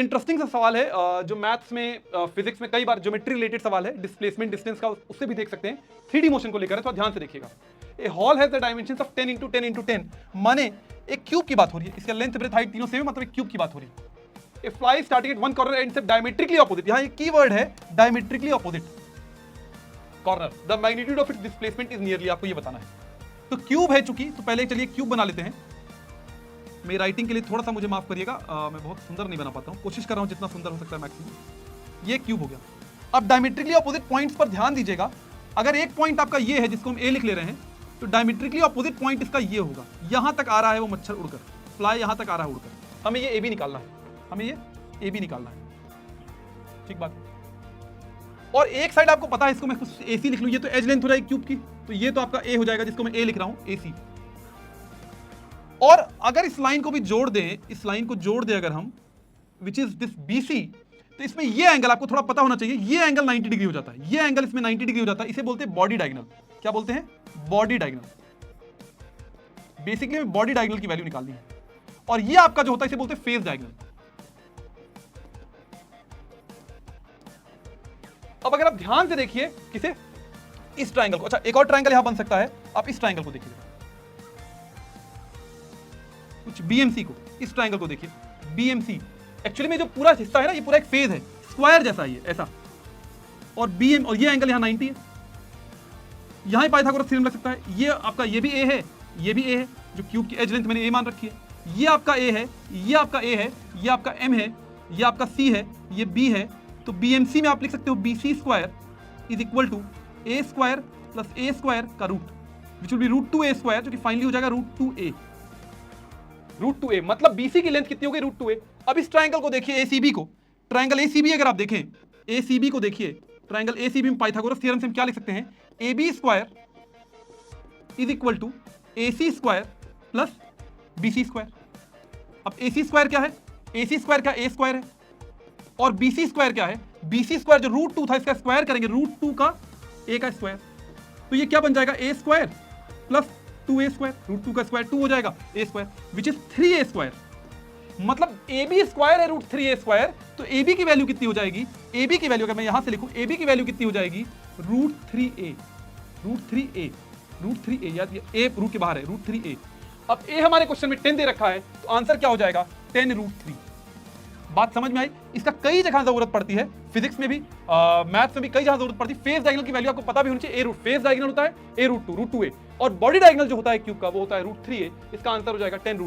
Interesting सा सवाल है जो मैथ्स में फिजिक्स में कई बार ज्योमेट्री रिलेटेड सवाल है, डिस्प्लेसमेंट डिस्टेंस का, उससे भी देख सकते हैं। 3D मोशन को लेकर है, तो ध्यान से देखिएगा। A hall has the dimensions of 10 into 10 into 10, माने एक क्यूब की बात हो रही है। इसका लेंथ ब्रेथ हाइट तीनों सेम, मतलब एक क्यूब की बात हो रही है। A fly starting at one corner and से डायमेट्रिकली ऑपोजिट, यहां एक कीवर्ड है diametrically opposite corner, the magnitude of its displacement is nearly, आपको ये बताना है। तो क्यूब है चूंकि, तो पहले चलिए क्यूब बना लेते हैं। मेरी राइटिंग के लिए थोड़ा सा मुझे माफ करिएगा, मैं बहुत सुंदर नहीं बना पाता हूं, कोशिश कर रहा हूं जितना सुंदर हो सकता है मैक्सिमम। ये क्यूब हो गया। अब डायमेट्रिकली ऑपोजिट पॉइंट्स पर ध्यान दीजिएगा। अगर एक पॉइंट आपका ये है जिसको हम ए लिख ले रहे हैं, तो डायमेट्रिकली ऑपोजिट पॉइंट इसका ये होगा। यहां तक आ रहा है वो मच्छर उड़कर, फ्लाई यहां तक आ रहा है उड़कर, हमें ये ए भी निकालना है, हमें ये ए भी निकालना है, ठीक बात। और एक साइड आपको पता है, इसको मैं कुछ एसी लिख लूं, ये तो एज लेंथ हो जाएगी क्यूब की, तो ये तो आपका ए हो जाएगा, जिसको मैं ए लिख रहा हूं, एसी। और अगर इस लाइन को भी जोड़ दें, इस लाइन को जोड़ दें अगर हम, विच इज दिस बीसी, तो इसमें ये एंगल आपको थोड़ा पता होना चाहिए, ये एंगल 90 डिग्री हो जाता है, ये एंगल इसमें 90 डिग्री हो जाता है। इसे बोलते हैं बॉडी डायगोनल। क्या बोलते हैं? Body diagonal. बेसिकली हमें बॉडी डायगोनल की वैल्यू निकालनी है। और ये आपका जो होता है, इसे बोलते हैं फेस डायगोनल। अब अगर आप ध्यान से देखिए, किसे? इस ट्रायंगल को। अच्छा, एक और ट्रायंगल यहां बन सकता है, आप इस ट्रायंगल को देखिए, कुछ बीएमसी को, इस ट्रायंगल को देखिए, बीएमसी। एक्चुअली में जो पूरा हिस्सा है ना, ये पूरा एक फेज है, स्क्वायर जैसा ही है, ऐसा। और बीएम, और ये एंगल यहां 90 है, यहां पाइथागोरस थ्योरम लग सकता है। ये आपका, ये भी ए है, ये भी ए है, जो क्यूब की एज लेंथ मैंने ए मान रखी है। ये आपका ए है, ये आपका ए है, ये आपका एम है, ये आपका सी है, ये बी है। तो बीएमसी में आप लिख सकते हो BC square is equal to a square plus a square का root, which will be root 2a square, जो कि फाइनली हो जाएगा रूट 2a। रूट 2a मतलब बीसी की लेंथ कितनी हो गई? Root 2a। अब इस ट्रायंगल को देखिए, एसीबी को, ट्रायंगल एसीबी अगर आप देखें, एसीबी को देखिए, ट्रायंगल एसीबी में पाइथागोरस थ्योरम से हम क्या लिख सकते हैं? AB square is equal to AC square plus BC square. अब AC स्क्वायर क्या है? AC स्क्वायर का A स्क्वायर है, और BC स्क्वायर क्या है? BC स्क्वायर जो रूट 2 था, इसका स्क्वायर करेंगे, रूट 2 का A का स्क्वायर। तो ये क्या बन जाएगा? A square plus 2a square, root 2 का स्क्वायर 2 हो जाएगा, a square, which is 3a square. मतलब AB स्क्वायर है रूट 3a स्क्वायर, तो AB की वैल्यू कितनी हो जाएगी? AB की वैल्यू अगर मैं यहां से लिखूं, AB की वैल्यू कितनी हो जाएगी? Root 3a, root 3a, root 3a, याद ये a रूट के बाहर है, रूट 3a। अब a हमारे क्वेश्चन में 10 दे रखा है, तो आंसर क्या हो जाएगा? 10 रूट 3। बात समझ में आई? इसका कई जगह जरूरत पड़ती है, फिजिक्स में भी, मैथ्स में भी कई जगह जरूरत पड़ती है। फेस डायगोनल की वैल्यू आपको पता भी होनी चाहिए। ए रूट फेस डायगोनल होता है, ए रूट 2, रूट 2a, और बॉडी डायगोनल जो होता है क्यूब का, वो होता है रूट 3a। इसका आंसर हो जाएगा 10 रूट